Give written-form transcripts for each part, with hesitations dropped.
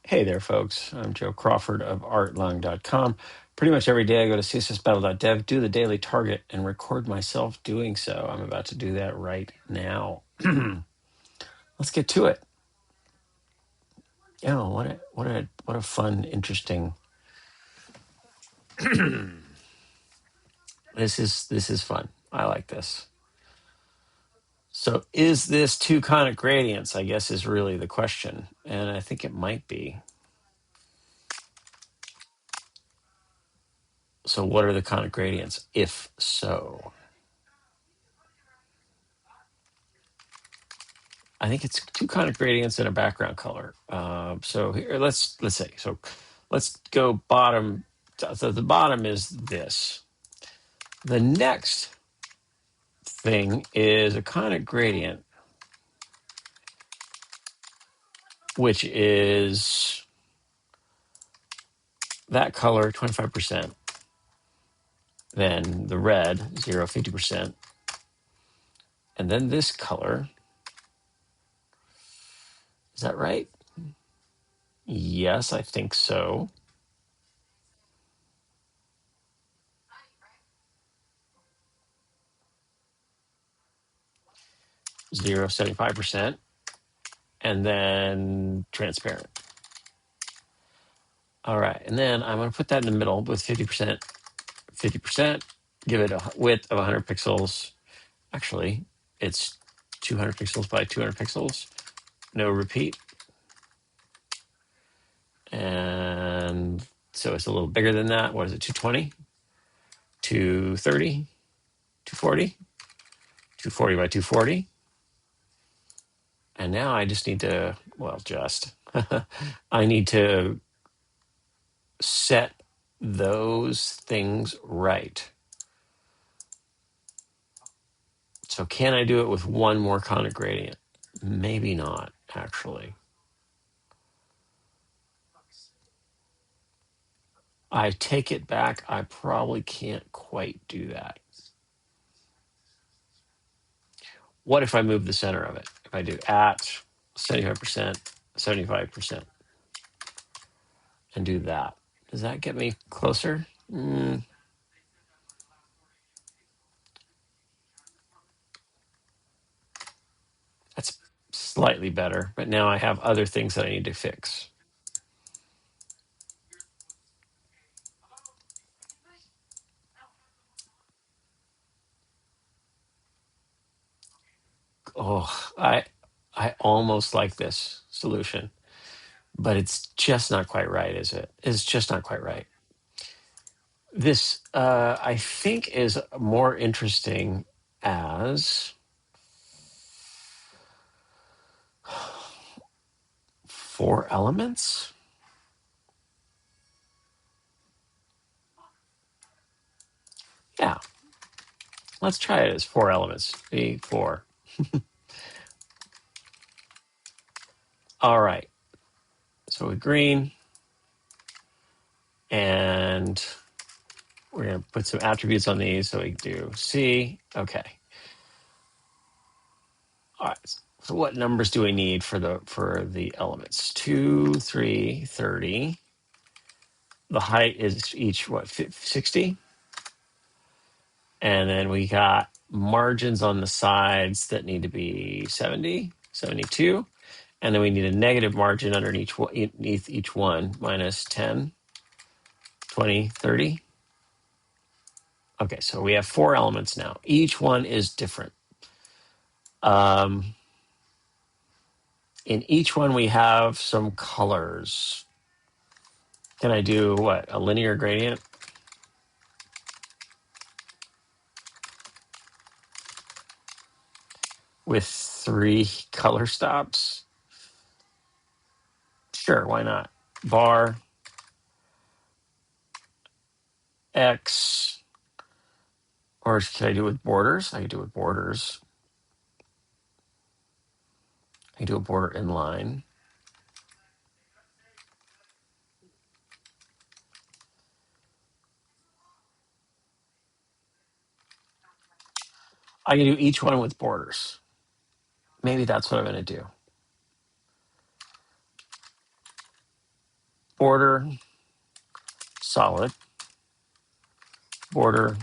Hey there, folks. I'm Joe Crawford of artlung.com. Pretty much every day I go to CSSBattle.dev, do the daily target, and record myself doing so. I'm about to do that right now. Let's get to it. Oh, what a fun, interesting. This is fun. I like this. So, is this two conic gradients? I guess is really the question, and I think it might be. So, what are the conic gradients? If so, I think it's two conic gradients and a background color. So here, let's say. So let's go bottom. So the bottom is this. The next thing is a conic gradient, which is that color 25%. Then the red 0, 50%, and then this color. Is that right? Yes, I think so. 0, 75%, and then transparent. All right, and then I'm going to put that in the middle with 50%. 50%, give it a width of 100 pixels. Actually, it's 200 pixels by 200 pixels. No repeat. And so it's a little bigger than that. What is it, 220? 230? 240? 240 by 240. And now I just need to, I need to set those things right. So can I do it with one more conic gradient? Maybe not, actually. I take it back. I probably can't quite do that. What if I move the center of it? If I do at 75%, 75%, and do that, does that get me closer? That's slightly better, but now I have other things that I need to fix. Oh, I almost like this solution, but it's just not quite right, is it? It's just not quite right. This, I think, is more interesting as 4 elements. Yeah, let's try it as 4 elements. V4. All right. So with green, and we're going to put some attributes on these. So we do C. Okay. All right. So what numbers do we need for the elements? 2, 3, 30. The height is each, 60? And then we got margins on the sides that need to be 70, 72. And then we need a negative margin underneath each one, minus 10, 20, 30. Okay, so we have 4 elements now. Each one is different. In each one, we have some colors. Can I do what? A linear gradient? With 3 color stops? Sure, why not? Var X, or can I do it with borders? I can do it with borders. I can do a border inline. I can do each one with borders. Maybe that's what I'm going to do. border solid, border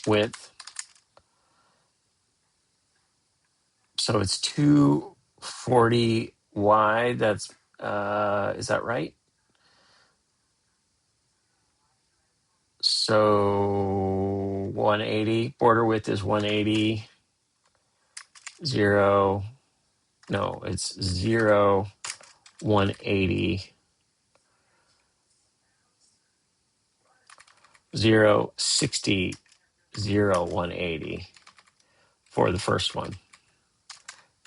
width. So it's 240 wide. That's is that right? So 180. Border width is 180. 0. No, it's 0, 180. 0, 60, 0, 180 for the first one.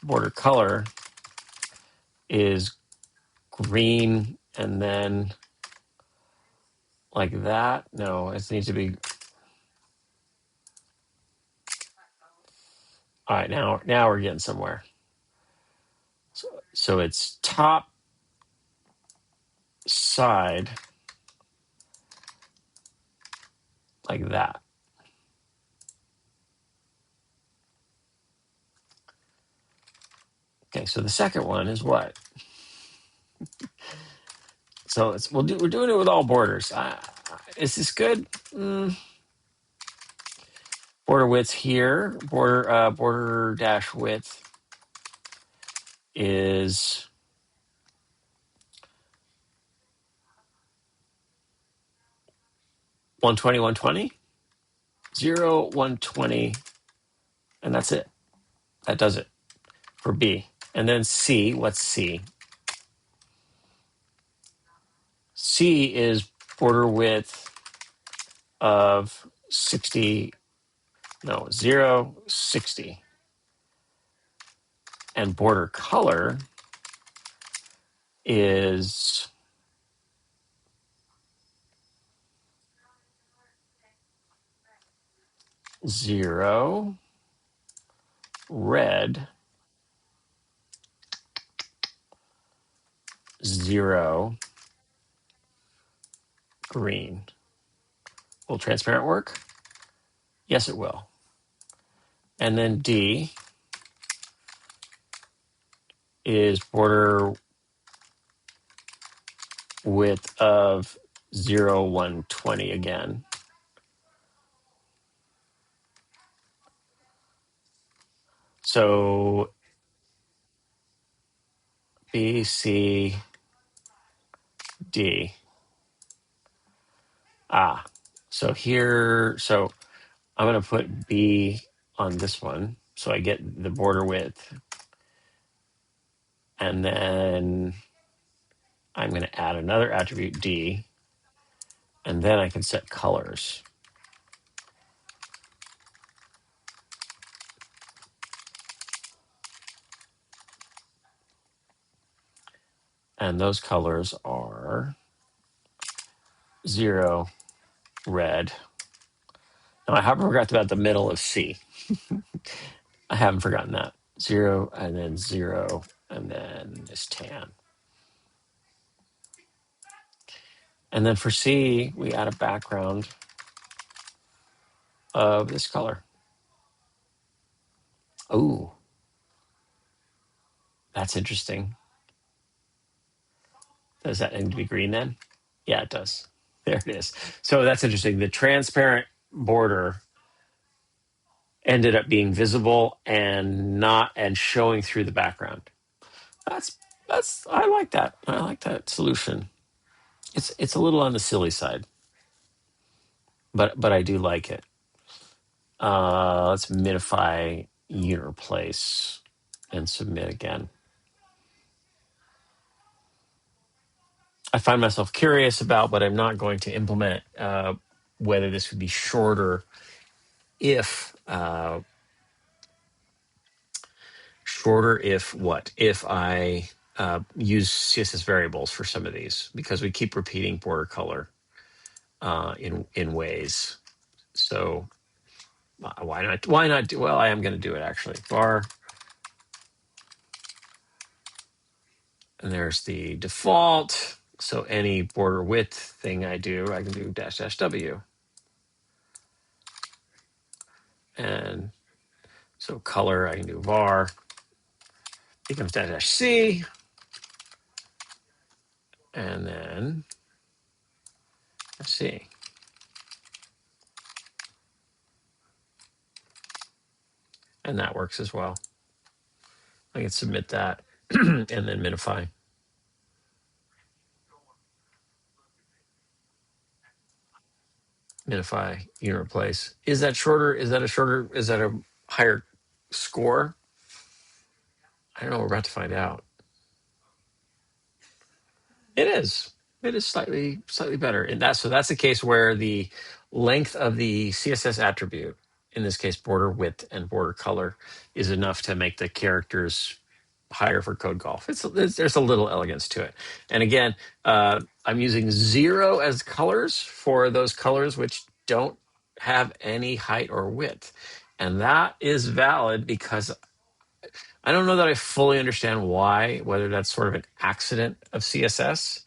Border color is green and then like that. No, it needs to be. All right, now we're getting somewhere. So it's top side like that. Okay, so the second one is what? So we're doing it with all borders. Is this good? Border width here. Border dash width is 120, 120, 0, 120, and that's it. That does it for B. And then C, what's C? C is border width of 60, no, 0, 60. And border color is 0, red, 0, green. Will transparent work? Yes, it will. And then D is border width of 0, 120 again. So B, C, D. So here, so I'm going to put B on this one. So I get the border width. And then I'm going to add another attribute D. And then I can set colors. And those colors are 0, red. Now, I haven't forgotten about the middle of C. I haven't forgotten that. 0, and then 0, and then this tan. And then for C, we add a background of this color. Oh, that's interesting. Does that need to be green then? Yeah, it does. There it is. So that's interesting. The transparent border ended up being visible and showing through the background. I like that. I like that solution. It's a little on the silly side, but I do like it. Let's minify unit replace and submit again. I find myself curious about, but I'm not going to implement whether this would be shorter if if I use CSS variables for some of these, because we keep repeating border color in ways. So why not do, well, I am going to do it actually. Var, and there's the default. So any border width thing I do, I can do --w. And so color, I can do var becomes --c. And then I see. And that works as well. I can submit that and then minify. Minify, unit replace. Is that shorter? Is that a higher score? I don't know. We're about to find out. It is. It is slightly better. And that's a case where the length of the CSS attribute, in this case border width and border color, is enough to make the characters higher for code golf. There's a little elegance to it. And again, I'm using 0 as colors for those colors which don't have any height or width. And that is valid because I don't know that I fully understand why, whether that's sort of an accident of CSS,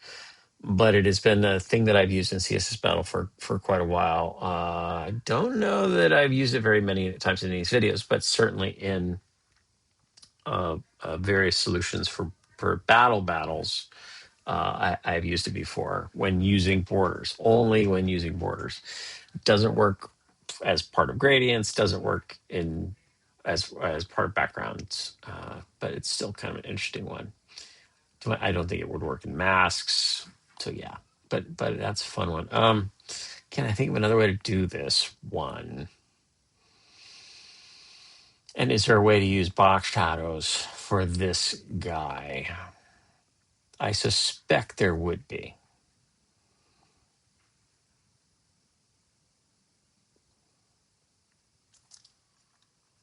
but it has been a thing that I've used in CSS Battle for quite a while. I don't know that I've used it very many times in these videos, but certainly in various solutions for battles. I've used it before when using borders, only when using borders. It doesn't work as part of gradients, doesn't work in as part of backgrounds, but it's still kind of an interesting one. I don't think it would work in masks. So yeah, but that's a fun one. Can I think of another way to do this one? And is there a way to use box shadows for this guy? I suspect there would be.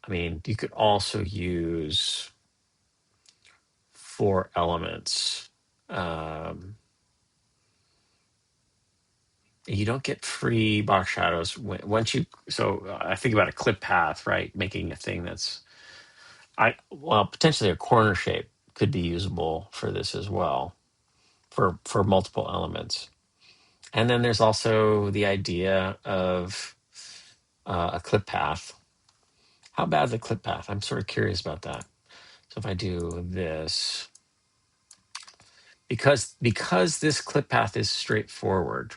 I mean, you could also use 4 elements. You don't get free box shadows once you. So I think about a clip path, right? Making a thing that's, potentially a corner shape could be usable for this as well, for multiple elements. And then there's also the idea of a clip path. How bad is the clip path? I'm sort of curious about that. So if I do this, because this clip path is straightforward,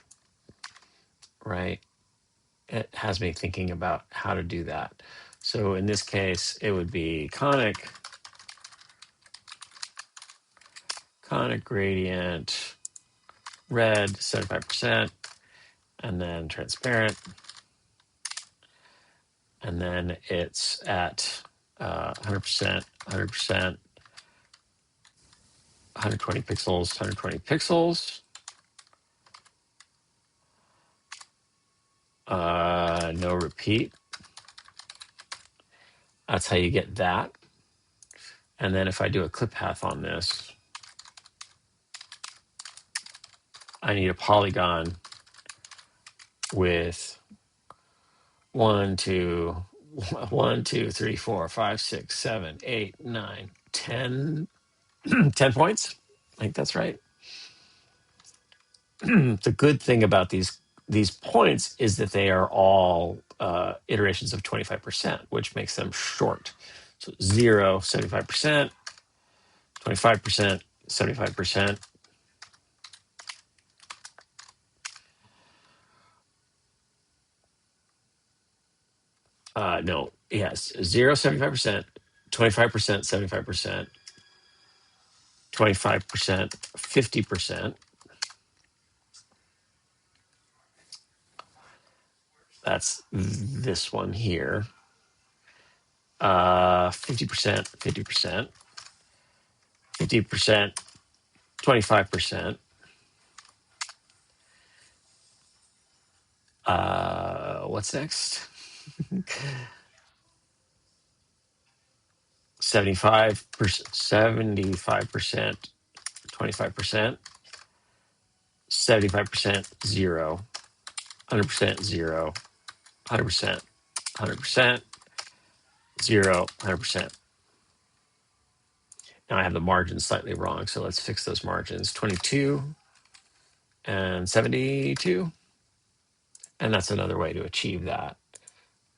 right? It has me thinking about how to do that. So in this case, it would be conic gradient, red 75%, and then transparent, and then it's at 100%, 100%, 120 pixels, 120 pixels. No repeat. That's how you get that. And then if I do a clip path on this, I need a polygon with 1, 2, 1, 2, 3, 4, 5, 6, 7, 8, 9, 10, 10 points. I think that's right. The good thing about these points is that they are all iterations of 25%, which makes them short. So 0, 75%, 25%, 75%. No, yes, 0, 75%, 25%, 75%, 25%, 50%. That's this one here. 50%, 50%, 50%, 25%. What's next? 75%, 75%, 25%, 75%, 0, 100%, 0, 100%, 100%, 0, 100%. Now I have the margins slightly wrong, so let's fix those margins. 22 and 72. And that's another way to achieve that,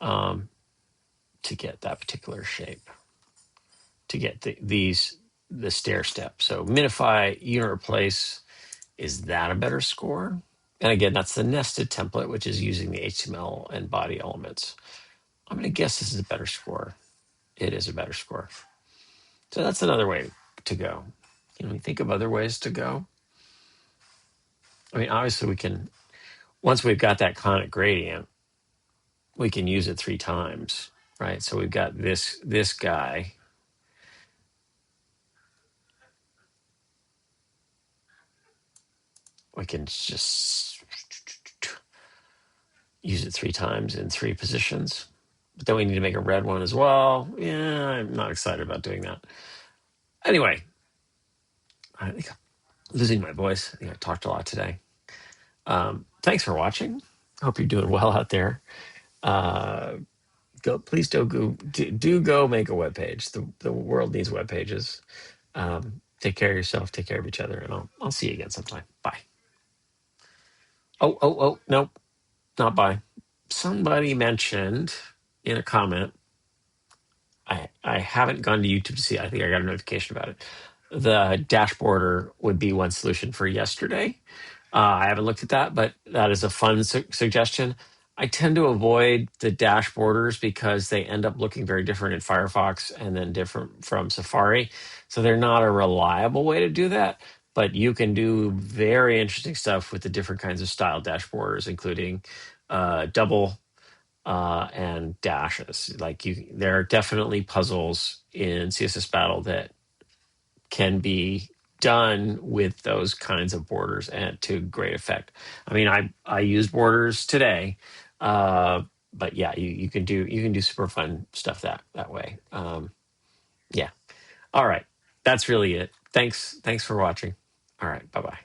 to get that particular shape, to get the stair step. So minify, unit replace, is that a better score? And again, that's the nested template, which is using the HTML and body elements. I'm going to guess this is a better score. It is a better score. So that's another way to go. Can we think of other ways to go? I mean, obviously we can, once we've got that conic gradient, we can use it 3 times, right? So we've got this guy. We can just use it 3 times in 3 positions. But then we need to make a red one as well. Yeah, I'm not excited about doing that. Anyway, I think I'm losing my voice. I think I talked a lot today. Thanks for watching. Hope you're doing well out there. Please do go make a web page. The world needs web pages. Take care of yourself. Take care of each other, and I'll see you again sometime. Bye. Oh, nope, not bye. Somebody mentioned in a comment. I haven't gone to YouTube to see. I think I got a notification about it. The dashboarder would be one solution for yesterday. I haven't looked at that, but that is a fun suggestion. I tend to avoid the dash borders because they end up looking very different in Firefox and then different from Safari. So they're not a reliable way to do that. But you can do very interesting stuff with the different kinds of style dash borders, including double and dashes. There are definitely puzzles in CSS Battle that can be done with those kinds of borders and to great effect. I mean, I use borders today, but yeah, you can do super fun stuff that way. Yeah. All right, that's really it. Thanks for watching. All right, bye bye.